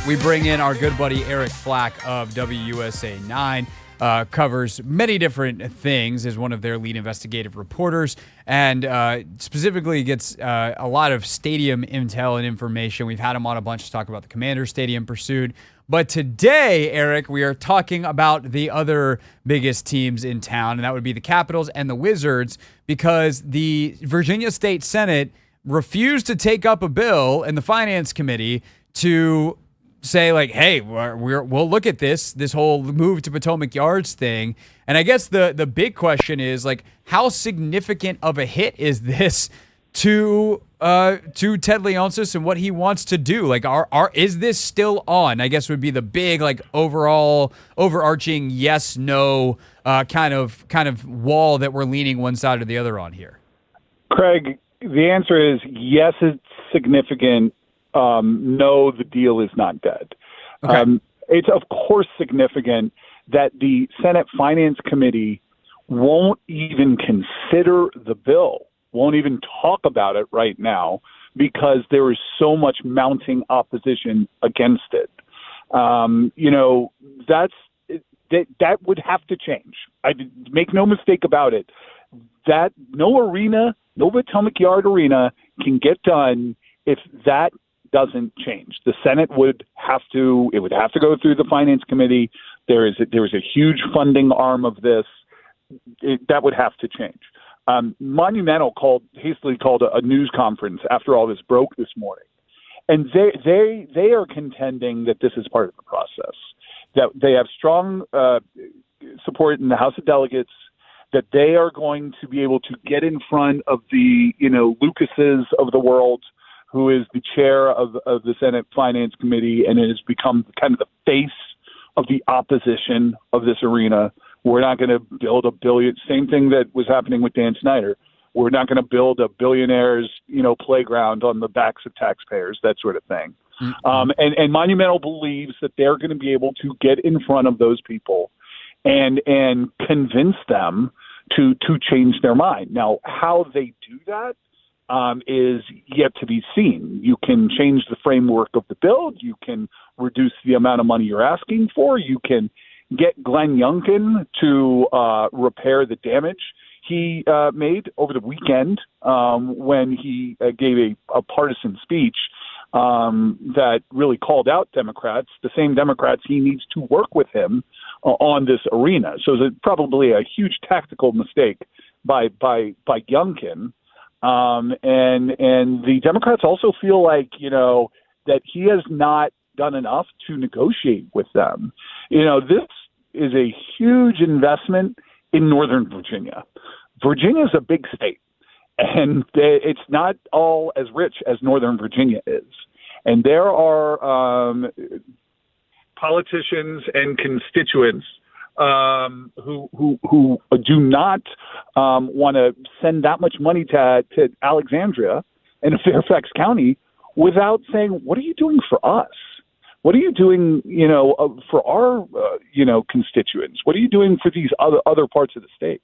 we bring in our good buddy Eric Flack of WUSA 9. Covers many different things, is one of their lead investigative reporters, and specifically gets a lot of stadium intel and information. We've had him on a bunch to talk about the Commander Stadium pursuit. But today, Eric, we are talking about the other biggest teams in town, and that would be the Capitals and the Wizards, because the Virginia State Senate refused to take up a bill in the Finance Committee to say, like, hey, we'll look at this whole move to Potomac Yards thing. And I guess the big question is, like, how significant of a hit is this to Ted Leonsis and what he wants to do? Like, is this still on? I guess would be the big, like, overarching yes, no kind of wall that we're leaning one side or the other on here. Craig, the answer is yes, it's significant. No, the deal is not dead. Okay. It's, of course, significant that the Senate Finance Committee won't even consider the bill, won't even talk about it right now, because there is so much mounting opposition against it. That would have to change. Make no mistake about it. That no Potomac Yard arena can get done if that doesn't change. The Senate would have to go through the Finance Committee. There is a huge funding arm of this. That would have to change. Monumental hastily called a news conference after all this broke this morning, and they are contending that this is part of the process, that they have strong support in the House of Delegates, that they are going to be able to get in front of the Lucases of the world, who is the chair of the Senate Finance Committee, and it has become kind of the face of the opposition of this arena. We're not going to build a billion. Same thing that was happening with Dan Snyder. We're not going to build a billionaire's playground on the backs of taxpayers, that sort of thing. Mm-hmm. And Monumental believes that they're going to be able to get in front of those people and convince them to change their mind. Now, how they do that is yet to be seen. You can change the framework of the bill. You can reduce the amount of money you're asking for. You can get Glenn Youngkin to repair the damage he made over the weekend when he gave a partisan speech that really called out Democrats, the same Democrats he needs to work with him on this arena. So it's probably a huge tactical mistake by Youngkin. And the Democrats also feel like, that he has not done enough to negotiate with them. This is a huge investment in Northern Virginia. Virginia is a big state, and it's not all as rich as Northern Virginia is. And there are politicians and constituents who do not want to send that much money to Alexandria and Fairfax County without saying, what are you doing for us? What are you doing, for our, constituents? What are you doing for these other parts of the state?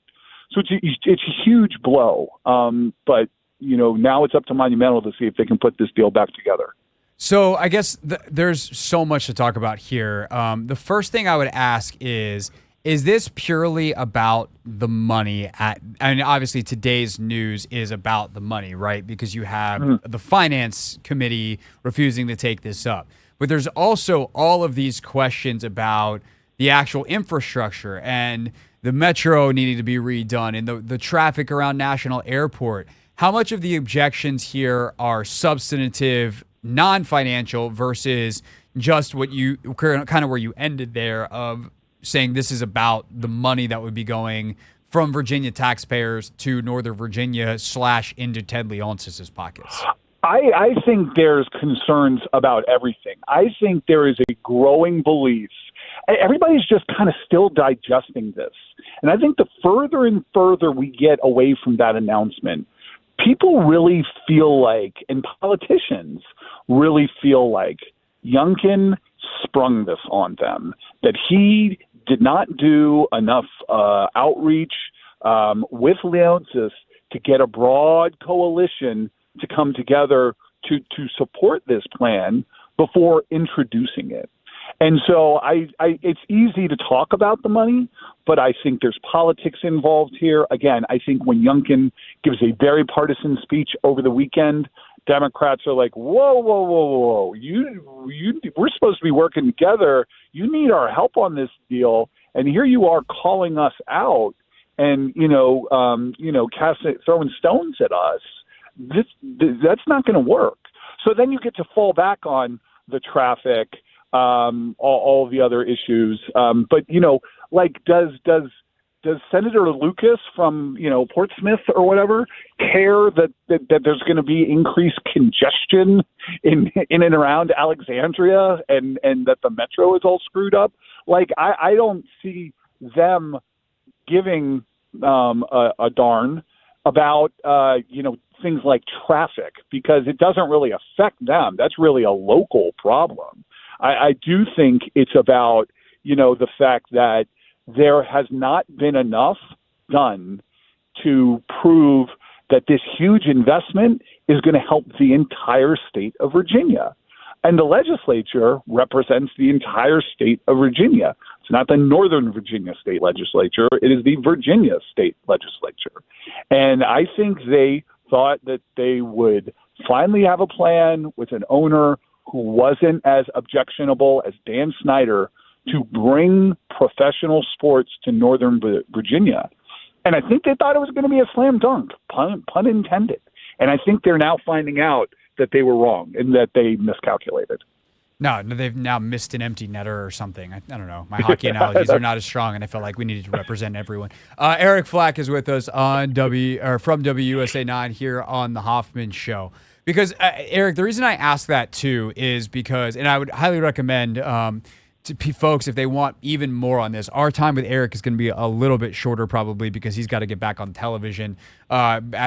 So it's a huge blow. But, now it's up to Monumental to see if they can put this deal back together. So I guess there's so much to talk about here. The first thing I would ask is this purely about the money? And obviously today's news is about the money, right? Because you have the Finance Committee refusing to take this up. But there's also all of these questions about the actual infrastructure and the metro needing to be redone and the traffic around National Airport. How much of the objections here are substantive, non-financial, versus just what you kind of where you ended there of saying this is about the money that would be going from Virginia taxpayers to Northern Virginia / into Ted Leonsis's pockets? I think there's concerns about everything. I think there is a growing belief. Everybody's just kind of still digesting this. And I think the further and further we get away from that announcement, people really feel like, and politicians really feel like, Youngkin sprung this on them, that he did not do enough outreach with Leonsis to get a broad coalition to come together to support this plan before introducing it. And so it's easy to talk about the money, but I think there's politics involved here. Again, I think when Youngkin gives a very partisan speech over the weekend, Democrats are like, whoa, we're supposed to be working together. You need our help on this deal. And here you are calling us out and, throwing stones at us. That's not going to work. So then you get to fall back on the traffic, all the other issues. But does Senator Lucas from, Portsmouth or whatever care that there's going to be increased congestion in and around Alexandria and that the metro is all screwed up? I don't see them giving a darn about, things like traffic, because it doesn't really affect them. That's really a local problem. I do think it's about, the fact that there has not been enough done to prove that this huge investment is going to help the entire state of Virginia. And the legislature represents the entire state of Virginia. It's not the Northern Virginia state legislature. It is the Virginia state legislature. And I think they thought that they would finally have a plan with an owner who wasn't as objectionable as Dan Snyder to bring professional sports to Northern Virginia. And I think they thought it was going to be a slam dunk, pun intended. And I think they're now finding out that they were wrong and that they miscalculated. No, they've now missed an empty netter or something. I don't know. My hockey analogies are not as strong, and I felt like we needed to represent everyone. Eric Flack is with us on from WUSA 9 here on the Hoffman Show. Because, Eric, the reason I ask that, too, is because, and I would highly recommend to folks, if they want even more on this, our time with Eric is going to be a little bit shorter probably because he's got to get back on television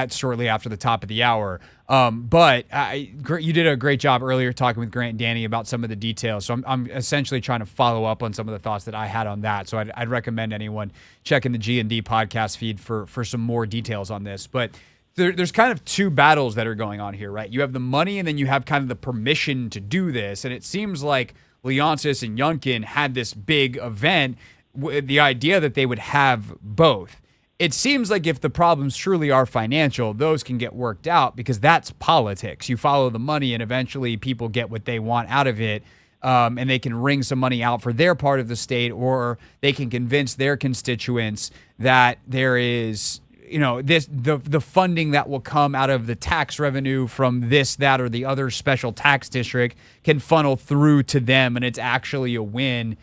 shortly after the top of the hour. But you did a great job earlier talking with Grant and Danny about some of the details. So I'm essentially trying to follow up on some of the thoughts that I had on that. So I'd recommend anyone checking the G&D podcast feed for some more details on this. But there's kind of two battles that are going on here, right? You have the money and then you have kind of the permission to do this. And it seems like Leonsis and Youngkin had this big event with the idea that they would have both. It seems like if the problems truly are financial, those can get worked out because that's politics. You follow the money and eventually people get what they want out of it, and they can wring some money out for their part of the state, or they can convince their constituents that there is the funding that will come out of the tax revenue from this, that, or the other special tax district can funnel through to them, and it's actually a win,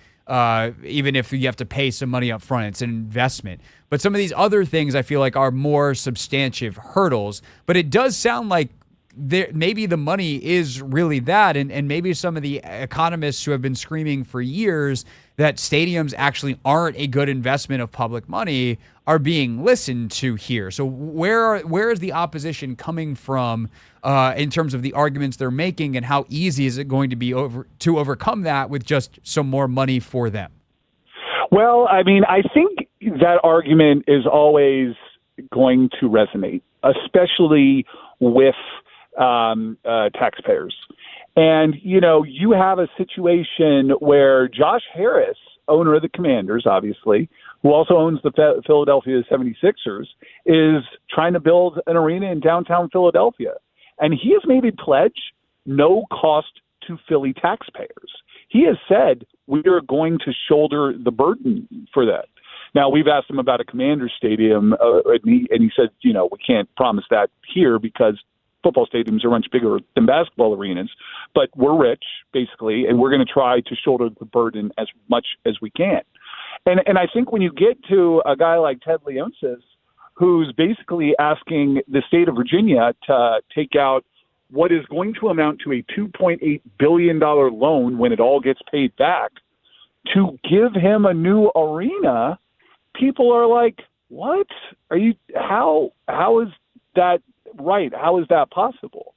even if you have to pay some money up front. It's an investment. But some of these other things I feel like are more substantive hurdles. But it does sound like maybe the money is really that, and maybe some of the economists who have been screaming for years that stadiums actually aren't a good investment of public money are being listened to here. So where is the opposition coming from in terms of the arguments they're making, and how easy is it going to be to overcome that with just some more money for them? Well, I mean, I think that argument is always going to resonate, especially with taxpayers. And, you have a situation where Josh Harris, owner of the Commanders, obviously, who also owns the Philadelphia 76ers, is trying to build an arena in downtown Philadelphia. And he has made a pledge, no cost to Philly taxpayers. He has said, we are going to shoulder the burden for that. Now, we've asked him about a Commander stadium, and he said, we can't promise that here because football stadiums are much bigger than basketball arenas, but we're rich, basically, and we're going to try to shoulder the burden as much as we can. And I think when you get to a guy like Ted Leonsis, who's basically asking the state of Virginia to take out what is going to amount to a $2.8 billion loan when it all gets paid back, to give him a new arena, people are like, what? How is that right? How is that possible?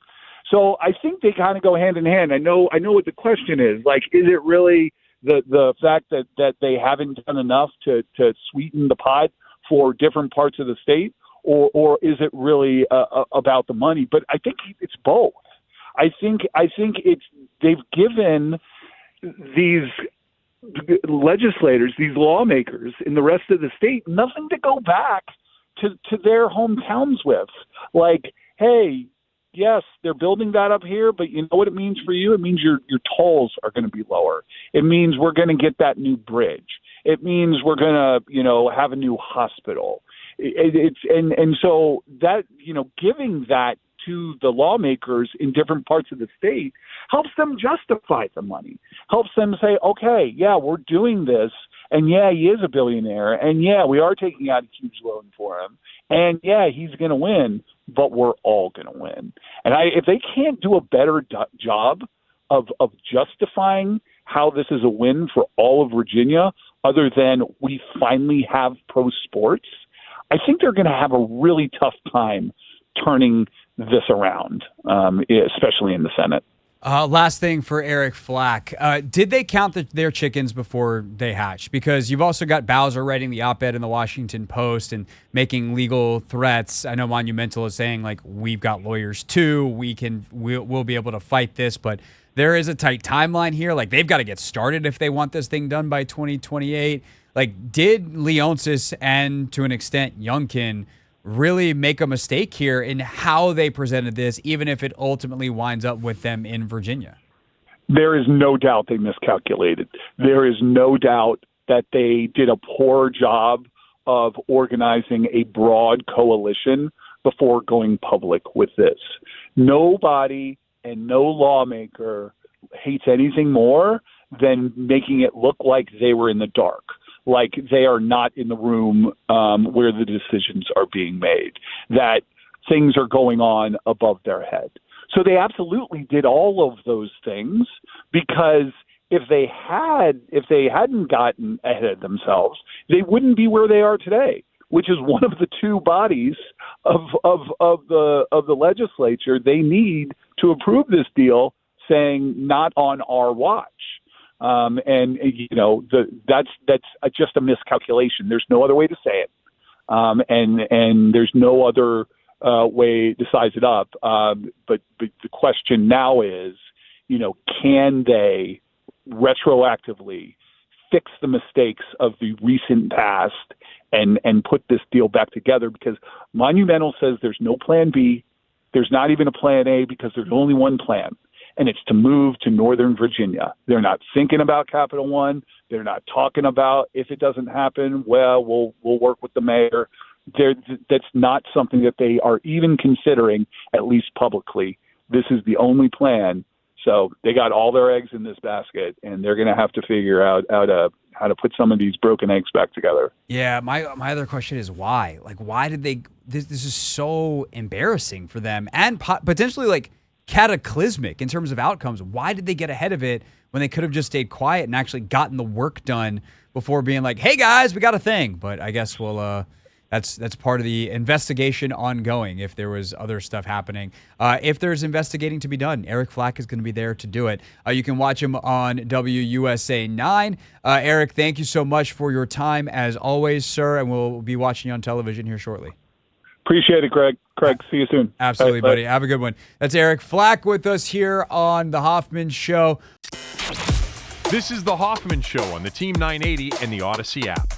So I think they kind of go hand in hand. I know what the question is. Like, is it really the fact that they haven't done enough to sweeten the pot for different parts of the state, or is it really about the money? But I think it's both. I think they've given these legislators, these lawmakers in the rest of the state, nothing to go back to their hometowns with. Like, hey, yes, they're building that up here, but you know what it means for you? It means your tolls are going to be lower. It means we're going to get that new bridge. It means we're going to, have a new hospital. So that, giving that to the lawmakers in different parts of the state helps them justify the money, helps them say, okay, yeah, we're doing this. And yeah, he is a billionaire. And yeah, we are taking out a huge loan for him. And yeah, he's going to win, but we're all going to win. And if they can't do a better job of justifying how this is a win for all of Virginia, other than we finally have pro sports, I think they're going to have a really tough time turning this around, especially in the Senate. Last thing for Eric Flack. Did they count their chickens before they hatched? Because you've also got Bowser writing the op-ed in the Washington Post and making legal threats. I know Monumental is saying, like, we've got lawyers too. We'll be able to fight this, but there is a tight timeline here. Like, they've got to get started if they want this thing done by 2028. Like, did Leonsis and, to an extent, Youngkin really make a mistake here in how they presented this, even if it ultimately winds up with them in Virginia? There is no doubt they miscalculated. There is no doubt that they did a poor job of organizing a broad coalition before going public with this. Nobody and no lawmaker hates anything more than making it look like they were in the dark, like they are not in the room where the decisions are being made, that things are going on above their head. So they absolutely did all of those things, because if they hadn't gotten ahead of themselves, they wouldn't be where they are today, which is one of the two bodies of the legislature they need to approve this deal, saying not on our watch. That's just a miscalculation. There's no other way to say it. And there's no other way to size it up. But the question now is, can they retroactively fix the mistakes of the recent past and put this deal back together? Because Monumental says there's no plan B. There's not even a plan A, because there's only one plan, and it's to move to Northern Virginia. They're not thinking about Capital One. They're not talking about, if it doesn't happen, well, we'll work with the mayor. That's not something that they are even considering, at least publicly. This is the only plan. So they got all their eggs in this basket, and they're going to have to figure out how to put some of these broken eggs back together. Yeah, my other question is why? Like, why did they? This is so embarrassing for them, and potentially like cataclysmic in terms of outcomes. Why did they get ahead of it when they could have just stayed quiet and actually gotten the work done before being like, "Hey guys, we got a thing"? But I guess that's part of the investigation ongoing. If there was other stuff happening, if there's investigating to be done, Eric Flack is going to be there to do it. You can watch him on WUSA 9. Eric, thank you so much for your time as always, sir, and we'll be watching you on television here shortly. Appreciate it, Greg. See you soon. Absolutely, buddy. Have a good one. That's Eric Flack with us here on The Hoffman Show. This is The Hoffman Show on the Team 980 and the Odyssey app.